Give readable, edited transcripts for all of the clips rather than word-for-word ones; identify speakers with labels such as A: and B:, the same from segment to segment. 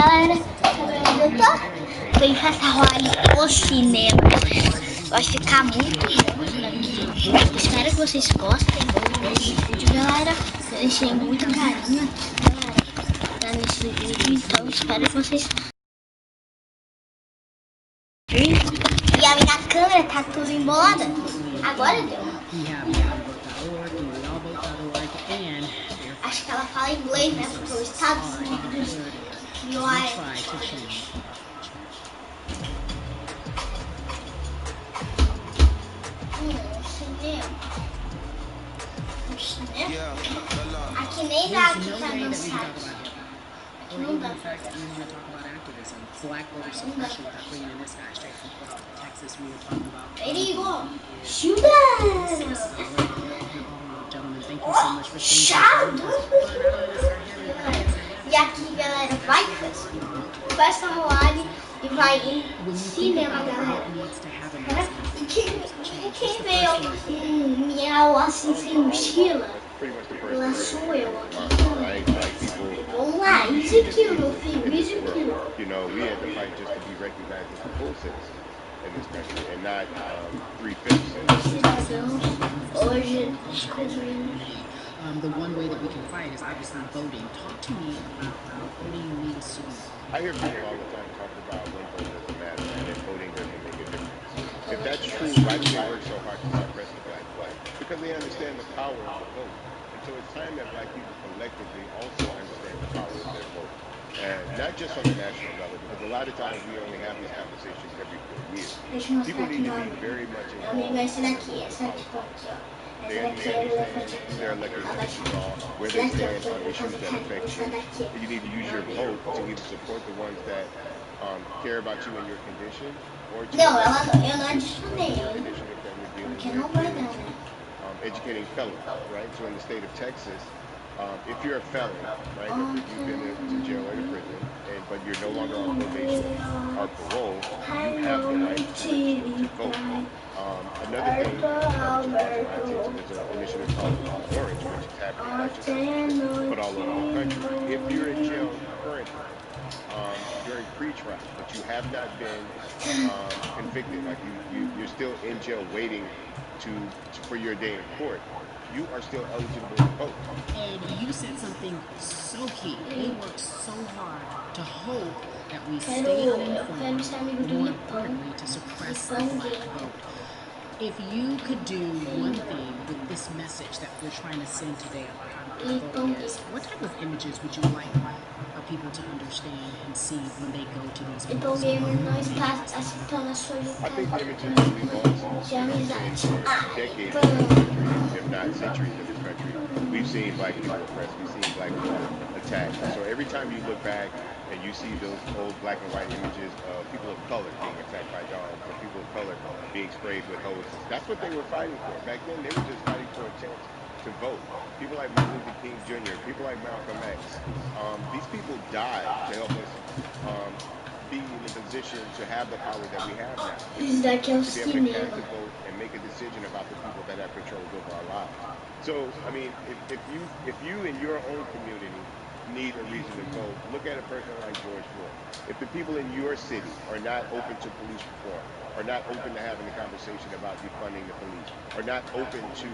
A: galera, eu tô bem passar o cinema. Vai ficar muito bom isso daqui. Espero que vocês gostem desse vídeo, galera. Eu deixei muito carinho, galera, nesse vídeo, então espero que vocês. E a minha câmera tá tudo embolada. Agora deu. Acho que ela fala inglês, né? Porque os Estados Unidos criou a cinema. Aqui nem dá aqui pra dançar. Aqui não dá pra dançar. Perigo! Shoot E aqui, galera, vai essa rolagem e vai em cinema, galera. E quem veio miau assim sem mochila? Lá sou eu aqui. Vamos lá, isso aqui, meu filho, isso aqui.
B: You know, we had to fight just to be recognized as a full citizen in this country and not 3/5.
A: Hoje descobrimos.
C: The one way that we can fight is obviously voting. Talk to me about how voting means to you.
B: I hear people all the time talk about when voting doesn't matter and that voting doesn't make a difference. If that's true, why do they work so hard to suppress the black flag? Because they understand the power of the vote. And so it's time that black people collectively also understand the power of their vote. And not just on the national level, because a lot of times we only have these conversations every 4 years. People need to be very much involved. They understand their elected officials are, where they stand on issues that affect you. You need to use your vote to either support the ones that care about you and your condition, or to educating felons, right? So in the state of Texas, if you're a felon, right, if you've been to jail or to prison, but you're no longer on probation or parole, you have the right to vote. Another thing is an initiative called Orange, which is happening not just in Texas, but all over the country. If you're in jail currently, during pre-trial, but you have not been convicted, like you're still in jail waiting for your day in court, you are still eligible to vote.
C: And you said something so key. They work so hard to hope that we stay uninformed, more importantly, to suppress the black vote. If you could do one thing with this message that we're trying to send today about how the vote is, what type of images would you like for people to understand and see when they go to these polls?
B: I think images that we've all seen decades, if not centuries in this country. We've seen black people oppressed, we've seen black people attacked. So every time you look back and you see those old black and white images of people of color being attacked by dogs, or people of color being sprayed with hoses, that's what they were fighting for. Back then, they were just fighting for a chance to vote. People like Martin Luther King Jr., people like Malcolm X, these people died to help us be in the position to have the power that we have now. To be able to cast a vote and make a decision about the people that have control over our lives. So, I mean, if you in your own community need a reason to vote, look at a person like George Floyd. If the people in your city are not open to police reform, are not open to having a conversation about defunding the police, are not open to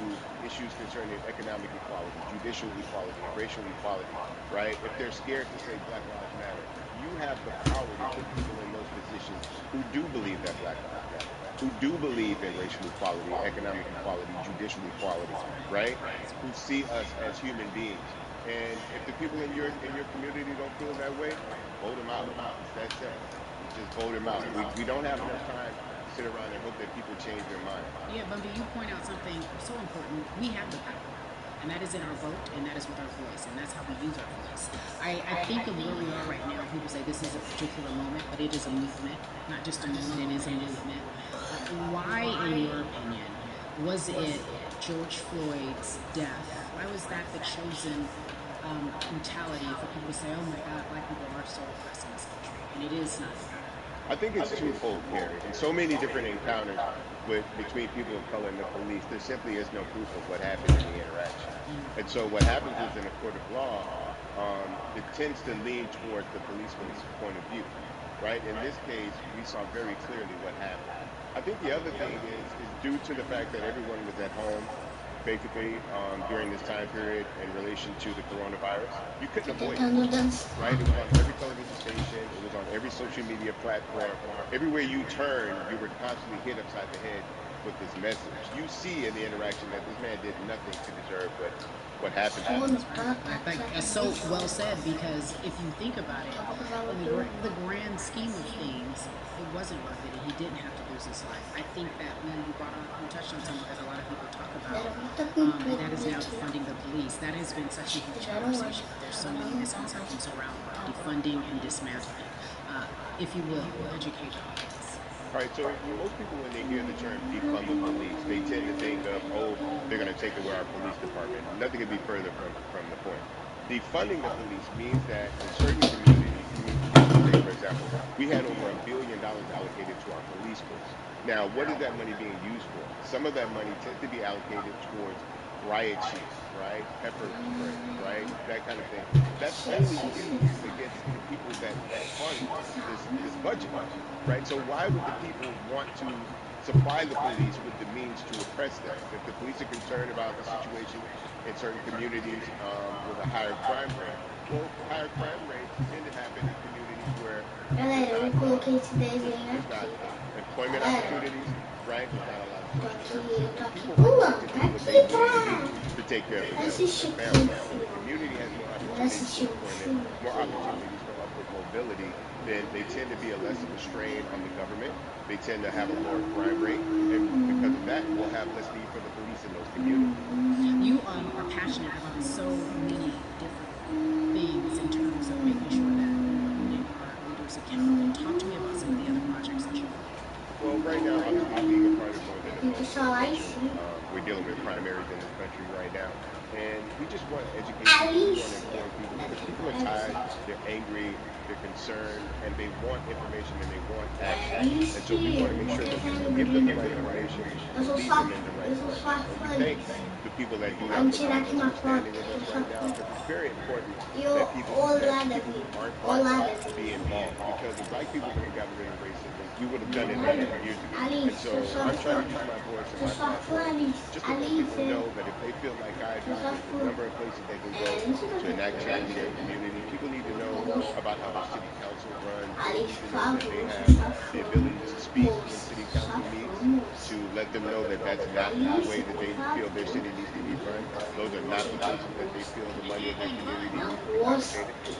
B: issues concerning economic equality, judicial equality, racial equality, right? If they're scared to say Black Lives Matter, you have the power to put people in those positions who do believe that Black Lives Matter, who do believe in racial equality, economic equality, judicial equality, right? Who see us as human beings. And if the people in your community don't feel that way, vote them out. That's it. Just vote them out. We don't have enough time to sit around and hope that people change their mind.
C: Yeah, Bumpy, you point out something so important. We have the power. And that is in our vote, and that is with our voice, and that's how we use our voice. I think of where we are right now. People say this is a particular moment, but it is a movement, not just a moment, it is a movement. Why, in your opinion, was it George Floyd's death? Why was that the chosen mentality for people to say, oh my God, black people are so oppressed in this country? And it is not.
B: I think it's twofold, Carrie. In so many different encounters between people of color and the police, there simply is no proof of what happened in the interaction. And so what happens is in a court of law, it tends to lean towards the policeman's point of view, right? In this case, we saw very clearly what happened. I think the other thing is due to the fact that everyone was at home, basically during this time period in relation to the coronavirus, you couldn't avoid it,
A: Tentando dançar.
B: right? It was on every television station, it was on every social media platform. Everywhere you turn, you were constantly hit upside the head with this message. You see in the interaction that this man did nothing to deserve what happened to him.
A: Quando
C: I think that's so well said because if you think about it, in the grand scheme of things, it wasn't worth it, and he didn't have to lose his life. I think that we touched on something that a lot of people talk about, and that is now defunding the police. That has been such a huge conversation. There's so many misconceptions around defunding and dismantling. If you will, educate the audience.
B: All right, so most people, when they hear the term defund the police, they tend to think of, oh, they're going to take away our police department. Nothing could be further from the point. Defunding the police means that in certain communities, let's say, for example, we had over $1 billion allocated to our police force. Now, what is that money being used for? Some of that money tends to be allocated towards riot shields, right? Pepper spray, right? That kind of thing. That's only used against the people that fund this budget, right? So why would the people want to supply the police with the means to oppress them? If the police are concerned about a situation in certain communities with a higher crime rate, well, higher crime rates tend to happen in communities where there's
A: Galera, eu
B: not
A: coloquei esse desenho
B: there's not
A: aqui.
B: employment
A: Galera,
B: opportunities, right? There's not a lot of
A: tô
B: social
A: aqui,
B: services,
A: eu tô
B: and
A: aqui
B: people aren't going to
A: pulando.
B: do what they
A: Aqui
B: need to do
A: pra
B: to take care of themselves and
A: assistir
B: their families.
A: filme.
B: When the community has more
A: Bora
B: opportunities for
A: assistir um
B: employment,
A: filme
B: more
A: aqui.
B: opportunities for upward mobility, then they tend to be a less of a strain on the government. They tend to have a lower crime rate, and because of that, we'll have less need for the police in those communities.
C: You are passionate about so many different things in terms of making sure that we're holding our leaders accountable. Talk to me about some of the other projects that you're working on.
B: Well, right now, I'm being a part of more than a
A: Tem que
B: vote. As
A: falar
B: mentioned,
A: isso.
B: we're dealing with primaries in this country right now, and we just want to educate people. We want to
A: Alicia.
B: inform people because people are tired, they're angry, they're concerned, and they want information and they want action. And so we want to make sure that we can give them the right information and lead them in the right
A: Eu sou sua
B: direction. And we
A: fã.
B: thank the people that do not
A: Vamos tirar
B: provide
A: aqui
B: us
A: uma
B: for
A: foto.
B: standing with
A: Eu
B: us
A: sou sua
B: right now
A: fã.
B: because it's very important
A: E o
B: that
A: olá,
B: people who
A: Davi.
B: aren't black
A: Olá, Davi.
B: be involved, because if black people would have gotten rid of racism, we would have done it many years ago. And
A: Alice, eu
B: so
A: sou a
B: I'm trying
A: fã.
B: to use my voice and
A: Eu
B: my
A: sou a fã,
B: platform
A: Alice.
B: just to let people
A: Alice.
B: know that if they feel like I
A: Eu
B: do,
A: sou a
B: there's a
A: fã.
B: number of places they can
A: É,
B: go
A: isso que eu
B: to
A: quero
B: enact change in their
A: dizer.
B: community. People need to know about how their city council runs. They
A: Alice,
B: need to
A: por
B: know that
A: favor,
B: they
A: eu sou
B: have
A: sua
B: the
A: fã.
B: ability to speak when
A: Moça,
B: city
A: sua
B: council
A: fã,
B: meets,
A: moça.
B: to let them know that that's not the way
A: Alice,
B: that
A: por
B: they feel their
A: favor.
B: city needs to be run. Those are not the places that they feel the money of their
C: And
B: community
A: Não
B: needs to be allocated.
A: gosto.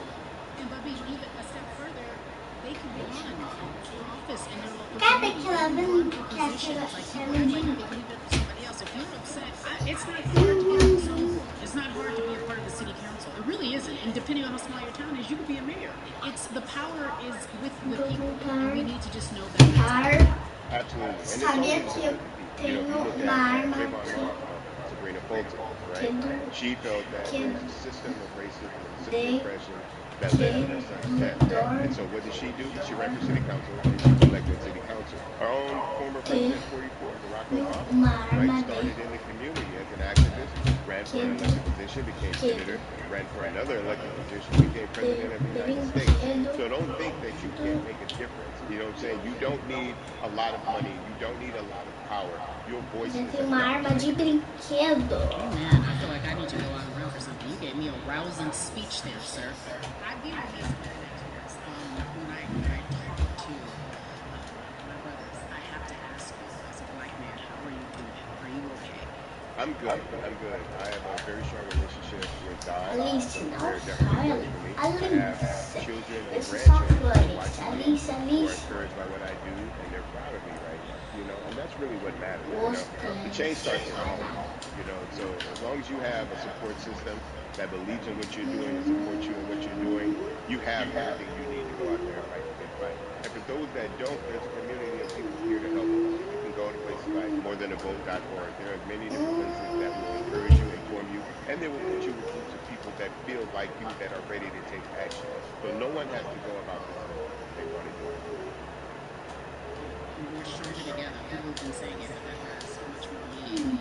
C: And Bubby, even a step further, they can run for office in their local
A: Cada
C: community.
A: que
C: They
A: ela
C: can run
A: vem
C: for
A: quer
C: positions. Like
A: ser
C: people act like
A: menina.
C: they leave it up to somebody else. If you're upset, it's not hard to get on the zoning board. It's not hard to be a part of the city council. It really isn't. And depending on how small your town is, you could be a mayor. It's the power is with the
A: Vou
C: people, and we
A: voltar.
C: need to just know that that's happening.
B: Absolutely. And it's
A: Sabia
B: always
A: que
B: been
A: eu
B: with the people. You know, if you
A: tenho
B: look
A: uma
B: at
A: arma
B: Trayvon
A: aqui
B: Martin, Sabrina Fulton,
A: que
B: right?
A: é do
B: She felt that
A: que
B: there
A: é
B: was a system of racism and a system of
A: de
B: oppression that led to her son's death. And so what did she do? She ran for city council and she was elected in city council. Our own former
A: ter
B: president 44, Barack Obama,
A: uma
B: right,
A: arma de
B: started in the community as an activist, ran
A: que
B: for
A: é
B: an elected position, became senator, ran for another elected position, became president of the United States. So don't think that you can't make a difference. You know what I'm saying? You don't need a lot of money. You don't need a lot of power. Your voice
A: já
B: is
A: tem uma
B: enough to
A: arma
B: make
A: de
B: a difference.
A: brinquedo.
C: Amen. I feel like I need to go out and run for something. You gave me a rousing speech there, sir. I'd be remiss if I didn't ask you this. When I talk to my brothers, I have to ask you, as a black man, how are you doing? Are you okay?
B: I'm good. I'm good. I have a very strong relationship with God.
A: Alice,
B: So
A: não
B: prayer definitely
A: fala.
B: works for me. I have
A: Alice.
B: children
A: Eu
B: and
A: sou sua
B: grandchildren
A: fã,
B: that are
A: Alice.
B: watching me,
A: Alice,
B: who are
A: Alice.
B: encouraged by what I do, and they're proud of me right now, you know, and that's really what matters, you know. The
A: Gostei.
B: change starts at home, you know, and so as long as you have a support system that believes in what you're doing and supports you in what you're doing, you have everything you need to go out there and fight the good fight. And for those that don't, there's a community of people here to help you. You can go to places like morethanavote.org. There are many different places that will encourage you, inform you, and they will put you with groups of people that feel like you, that are ready to take action. So no one has to go about this alone if they want to do it.
C: And we're stronger together. People have been saying it, but that has much more meaning.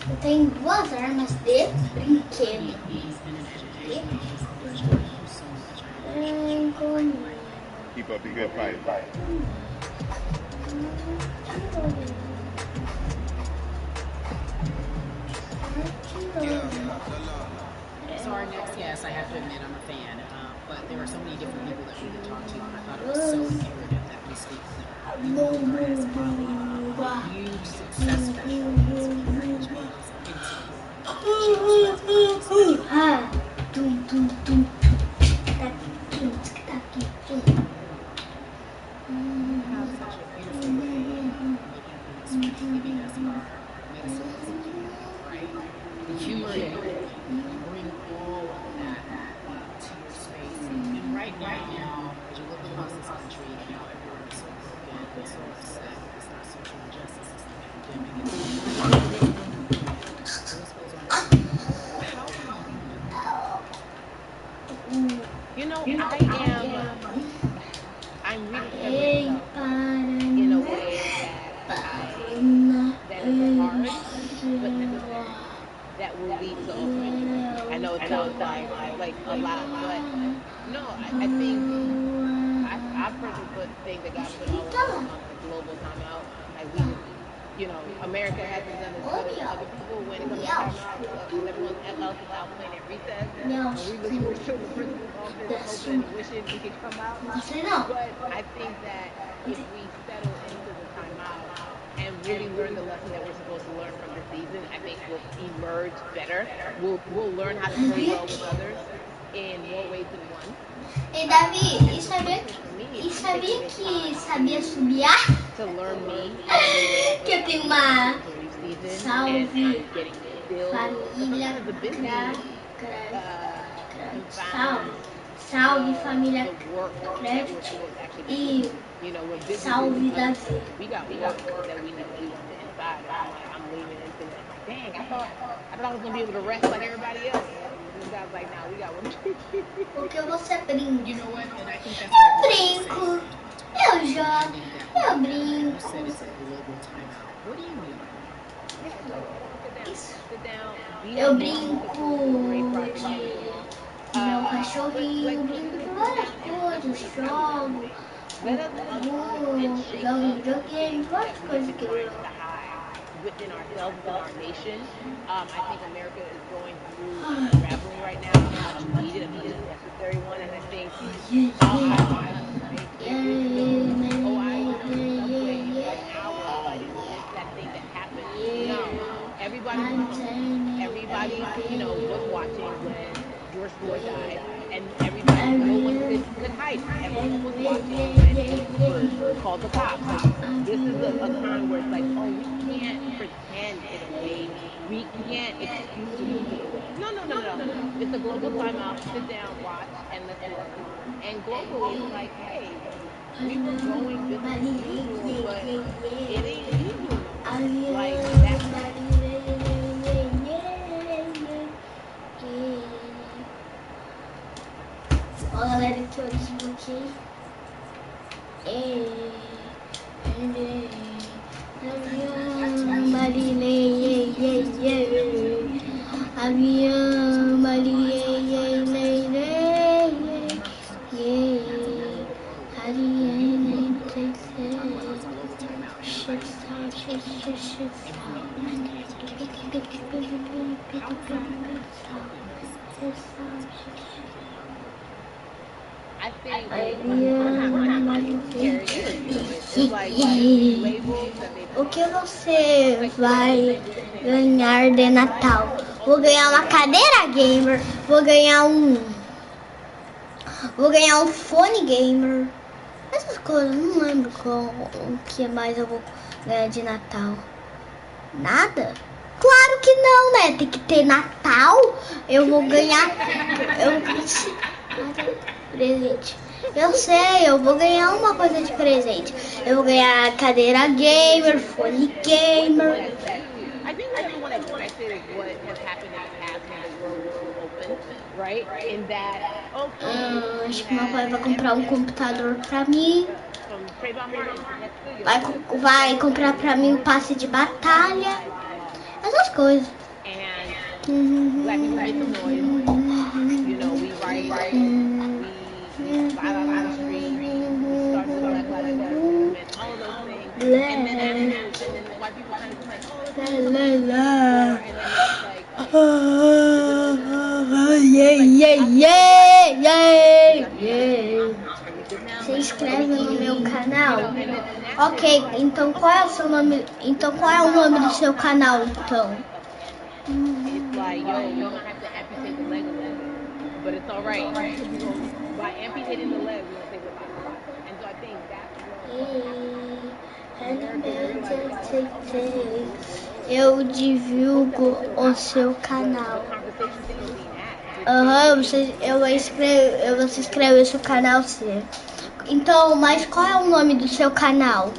A: Eu tenho 2 armas de brinquedo.
B: Keep up the good fight.
C: So our next guest, I have to admit, I'm a fan, but there are so many different people that we could talk to, and I thought it was so imperative that we speak with her. We welcome her as a huge, successful woman, which means have such a beautiful way of making things sweet, giving us our medicines, right? The humor and everything. You bring all of that to your space. And right now, as you look across this country, how everyone is so broken and so upset because there's social injustice, it's the pandemic, it's the list goes on. How do you
D: You know, I'm really in a way that is hard, but necessary. That will lead to ultimately. I know it sounds like a lot, but no, I think I personally think that God put all of us on a global timeout. Like we just, America hasn't done as good as other people when it comes to timeout because everyone else is out playing at recess, and we're still in the principal's office hoping and wishing we could come out. But I think that if we settle into the timeout and really learn the lesson that we're supposed to learn from this season, I think we'll emerge better. We'll learn how to play well with others in more ways than one.
A: E Davi, e sabia que sabia subiar?
D: To learn me.
A: Que eu tenho uma salve família salve família Craft e salve Davi.
D: We got work that we need to do on the inside. I'm leaning into it. Dang, I thought I was gonna be able to rest like everybody else. And God's like, now we got work to do.
A: Porque você brinca.
C: You know what? And I think that's
A: Eu brinco. Eu jogo. Eu brinco.
C: You said it's a global timeout. What do you mean by that?
D: Sit down.
A: Eu brinco de meu cachorrinho, brinco de várias coisas, jogo, jogo videogame, várias coisas que eu
D: within ourselves, within our nation. I think America is going through unraveling right now. It's much needed. I think it's a necessary one, and I think that thing that happened. No, everybody, was watching when George Floyd died, and everybody, no one could hide. Everyone was watching when he was called the cops. This is a time where it's like, oh, we can't pretend in a way. We can't excuse it. No. It's a global timeout. Sit down, watch, and let's learn. And globally, it's like, hey, we were going business as usual, but it ain't usual. Like that's
A: Ó, galera, que eu desbloqueei. Avião,
D: I think
A: o que você vai ganhar de Natal? Vou ganhar uma cadeira gamer, vou ganhar um fone gamer, essas coisas, não lembro o que mais eu vou ganhar de Natal. Nada? Claro que não, né? Tem que ter Natal. Eu vou ganhar presente. Eu sei, eu vou ganhar uma coisa de presente. Eu vou ganhar cadeira gamer, fone gamer.
D: I think what everyone expected is what has happened in the past when the world was open, right? In that,
A: acho que meu pai vai comprar um computador pra mim. Vai comprar pra mim um passe de batalha. essas coisas.
D: And black people make some noise. You know, we riot, we slide out on the street, we start the Black Lives Matter movement, all of those things. And then the white people kind of just like, oh, let's do something more. And then it's like,
A: Se inscreve no meu canal. Ok, então qual é o seu nome? Então qual é o nome do seu canal, então?
D: It's like, yo, you're gonna have to amputate the leg a little bit, but it's all right. By amputating the leg, we're gonna save the life. And so I think that's what
A: Eu divulgo o seu canal. Aham, você escreve o seu canal, sim. Então, mas qual é o nome do seu canal?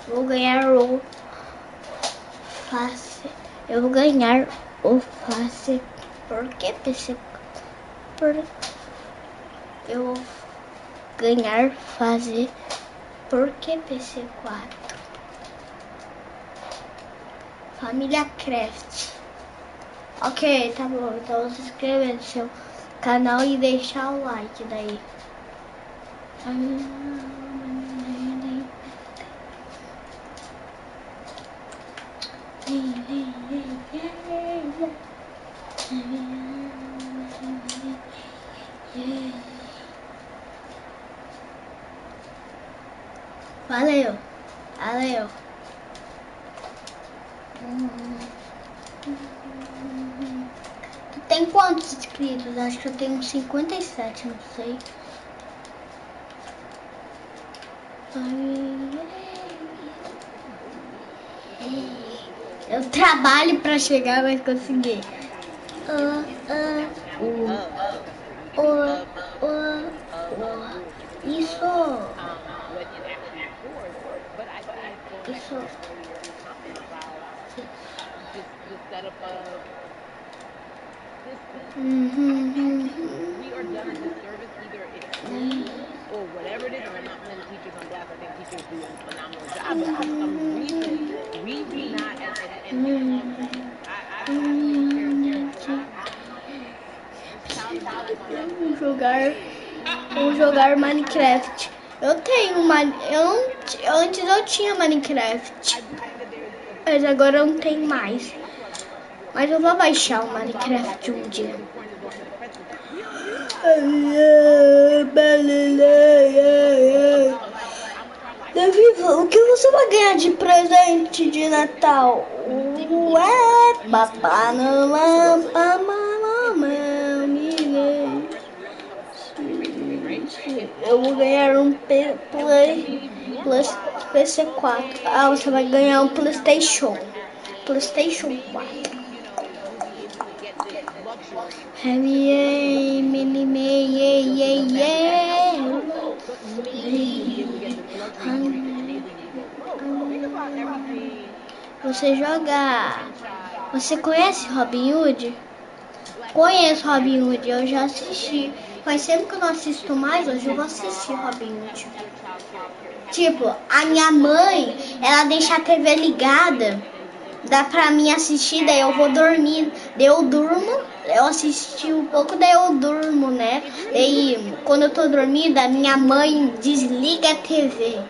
A: Vou ganhar o face. Eu vou ganhar o face. Por que PC? Eu vou ganhar fase. Por que PC4? Família Craft. Ok, tá bom. Então se inscreva no seu canal e deixar o like daí. Valeu. Tu tem quantos inscritos? Acho que eu tenho uns 57, não sei. Eu trabalho pra chegar, mas consegui. Isso.
D: we are done a disservice, either it's school or whatever it is, and I'm not putting teachers on blast. I think teachers do a phenomenal job, but for some reason, we do not, and
A: Vou jogar Minecraft. Antes eu tinha Minecraft, mas agora eu não tenho mais. Mas eu vou baixar o Minecraft um dia. Davi, o que você vai ganhar de presente de Natal? Eu vou ganhar um PC4. Ah, você vai ganhar um PlayStation 4. Você conhece Robin Hood? Conheço Robin Hood, eu já assisti. Faz tempo que eu não assisto mais, hoje eu vou assistir Robin Hood. Tipo, a minha mãe, ela deixa a TV ligada, dá pra mim assistir, daí eu vou dormir, daí eu durmo, eu assisti um pouco, daí eu durmo, né? Daí, quando eu tô dormindo, a minha mãe desliga a TV.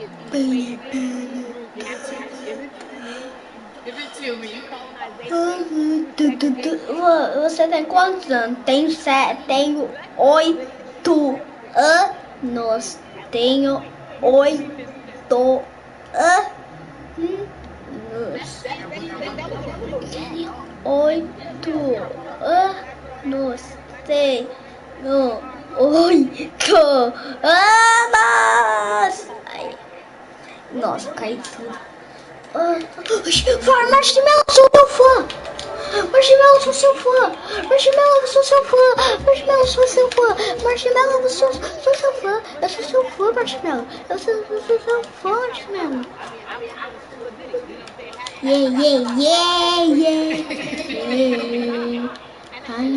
D: he's made different give it to me.
A: Você tem quantos anos? Tenho 8 anos. Tenho 8 anos. 8 anos. Tenho 8 anos. Ai, nossa, caiu tudo. Marshmallow, sou teu fã! Marshmallow, sou seu fã! Marshmallow, sou seu fã! Marshmallow, sou seu fã! Marshmallow, sou seu fã! Eu sou seu fã, Marshmallow! Eu sou seu fã, Marshmallow! Yeah, yeah, yeah, yeah! Ai,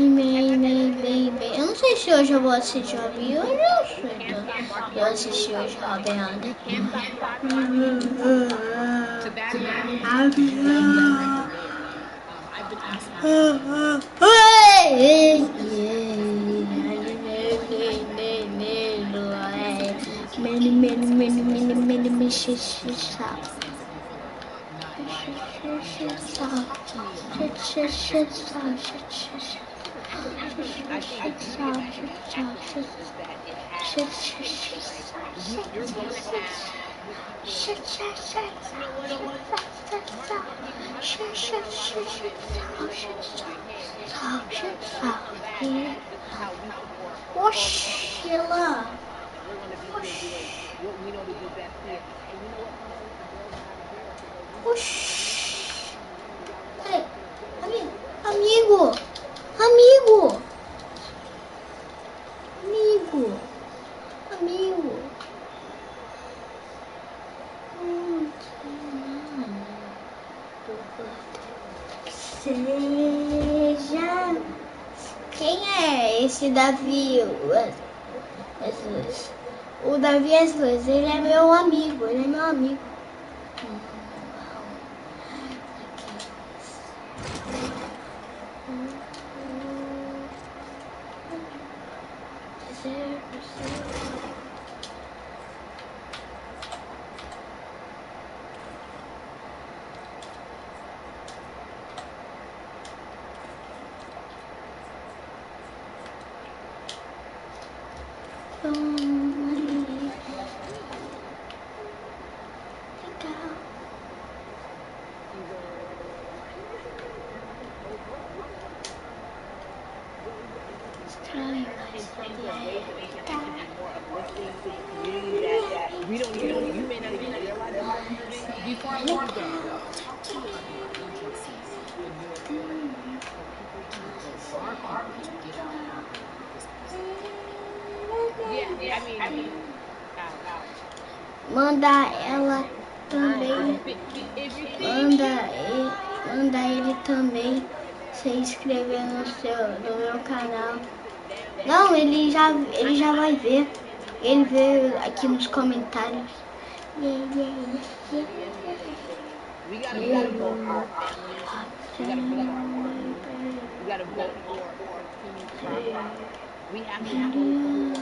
A: bem. Eu não sei se hoje eu vou assistir a Bia, eu não sei. Eu assisti hoje a Beanda.
C: To that end, I've been asked.
A: Many,
D: I think the aspect is that it has, like, you're going to have, you know what, marketing like, hey, this is how we support
A: Sheila.
D: we're going to be here doing what we know to do best here. And you know what, some of us are building out of jail because
A: Hey, amigo. Amigo. Seja. Quem é esse Davi? O Davi Eslas, ele é meu amigo.
D: in terms of ways that we can actually be more uplifting to the community that we don't even, you may not even realize that we're serving.
C: Before I let you go, talk to me about your agencies in your area for people to go, for our people to get out and promote this message.
D: Yeah, I mean,
A: Manda ela também. Manda ele também se inscrever no meu canal. Não, ele já vai ver. Ele vê aqui nos comentários.
D: We gotta vote for our families. We gotta vote for our partners. We gotta vote for teams progress. We have to vote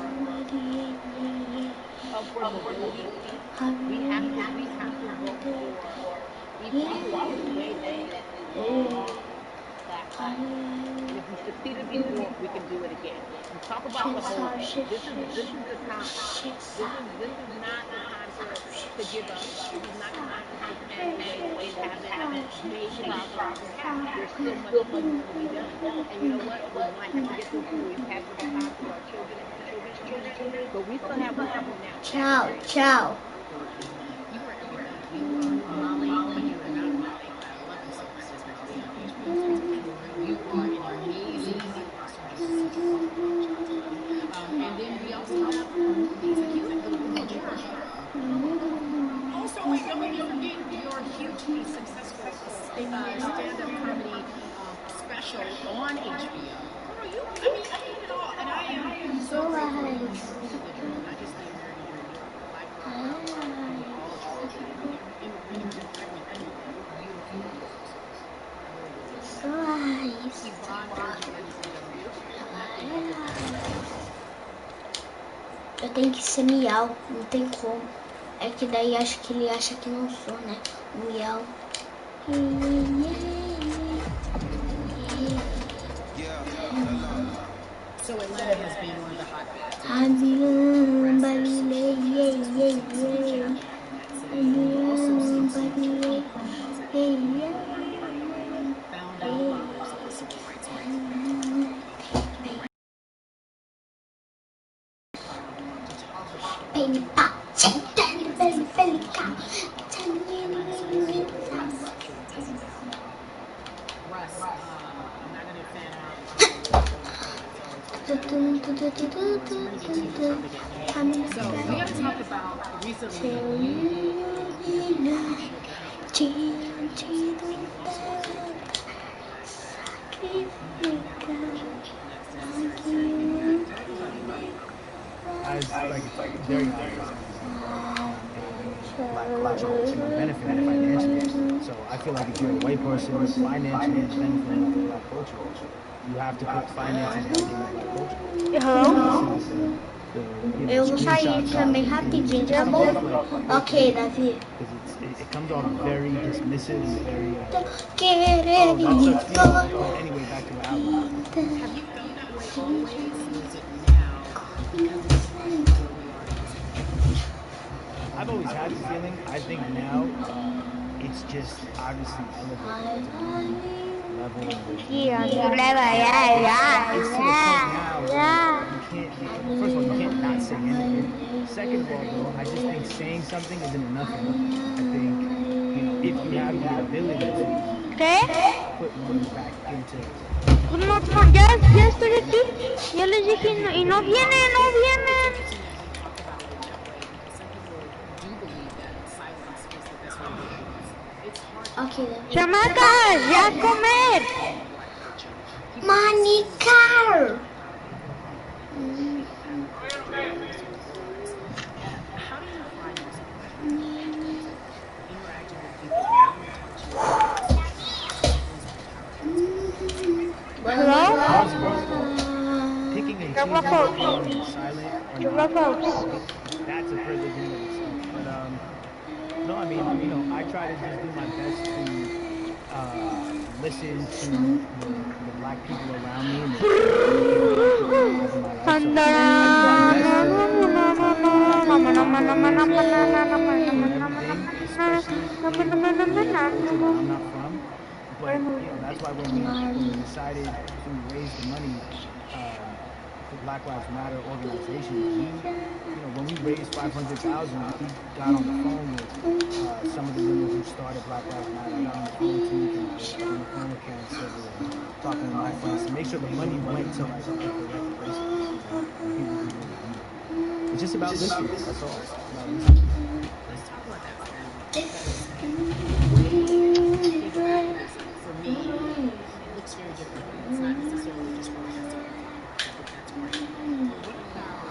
D: for upward mobility. We have to vote for equality, ways that black lives. And if we succeeded before, we can do it again. We talk about the whole thing. This is the time. This is not the time to give up. This is not the time to pretend we haven't made progress. There's still much more to be done. And you know what? We might have to get through before we pass the baton to our children and our children's children, but we still have work to do now.
A: Ciao.
C: You are everything. You are Molly, but you are not Molly. I love you so much as Molly on HBO. You are an amazing and then we also have movies like you have the Gerald show. Also, wait, don't let me forget your hugely successful stand-up comedy special on HBO. I mean it all, and I am so grateful that you individual, not just the American dream, but the Black girl, all the children, immigrant,
A: Eu tenho que ser miau, não tem como. É que daí acho que ele acha que não sou, né? Miau.
C: So Atlanta has been one of the hotbeds. Also seen some turkey carvings founding fathers of the civil rights movement. Russ, I'm not going to fan out. So we got to talk about recently
E: as like very obvious black culture, benefit financially. So I feel like if you're a white person financially benefiting from black culture, you have to put finances back in black culture.
A: Hello? Eu vou sair também rapidinho, tá bom? Ok, Davi.
E: It comes off very dismissive and very
A: Querendo.
E: anyway, back to what I was.
C: Have you felt that way always, or is it now because of where we are in this country?
E: I've always had the feeling. I think now it's just obviously elevated to a level. It's to the point now. You can't. First of all, you can't not say anything. Second of all, though, I just think saying something isn't enough. I think if you have the ability to put money back into.
F: No, ya estoy aquí. Ya les dije y no vienen.
A: Ok,
F: Chamacas, ya a comer.
A: Manicar.
F: Hello?
E: Picking and
F: Hello,
E: choosing
F: folks.
E: being silent or
F: Hello,
E: not,
F: folks.
E: that's a privilege in and of itself. But no, I mean, I try to just do my best to listen to the black people around me and the people in my life. So I do my best everything, especially in culture that I'm not from. But that's why when we decided to raise the money for Black Lives Matter organization, when we raised $500,000, we got on the phone with some of the women who started Black Lives Matter. I got on the phone with Tamika, I was on the phone with Karen Silver, talking to my friends to make sure the money went to like the correct places. It's just about listening. That's all. It's about listening.
C: Let's talk about that for a moment. For me, it looks very different. It's not necessarily just where it has to come from. That's great. But what about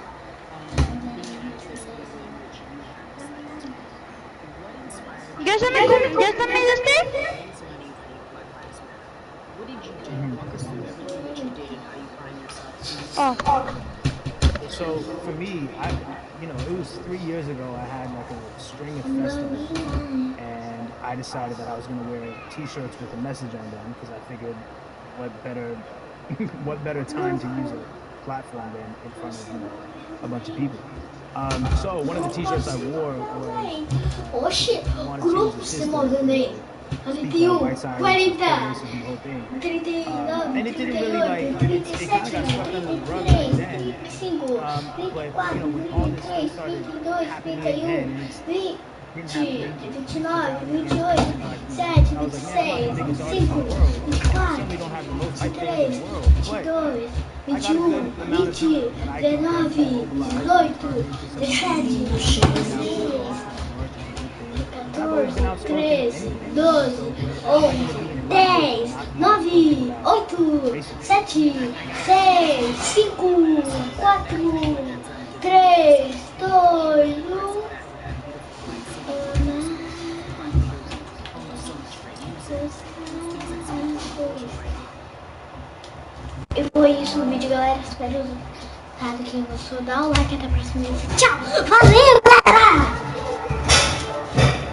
C: being out of this the way in which you have decided to? What inspired you?
F: ¿Ya está me diste?
C: What did you do? Walk us through everything that you did and how you find yourself.
E: So for me, it was 3 years ago. I had like a string of festivals, and I decided that I was going to wear T-shirts with a message on them because I figured, what better time to use a platform than in front of a bunch of people. So one of the T-shirts I wore was
A: Grupo se movendo. 31, 40, 39, 39, 38, 37, 35, 34, 23, 22, 20, 29, 28, 27, 26, 25, 24, 23, 22, 21, 20, 19, 18, 17, 16, 14, 13, 12, 11, 10, 9, 8, 7, 6, 5, 4, 3, 2, 1. E foi isso o vídeo, galera. Espero que quem gostou, dá um like, até a próxima. Tchau! Valeu, galera!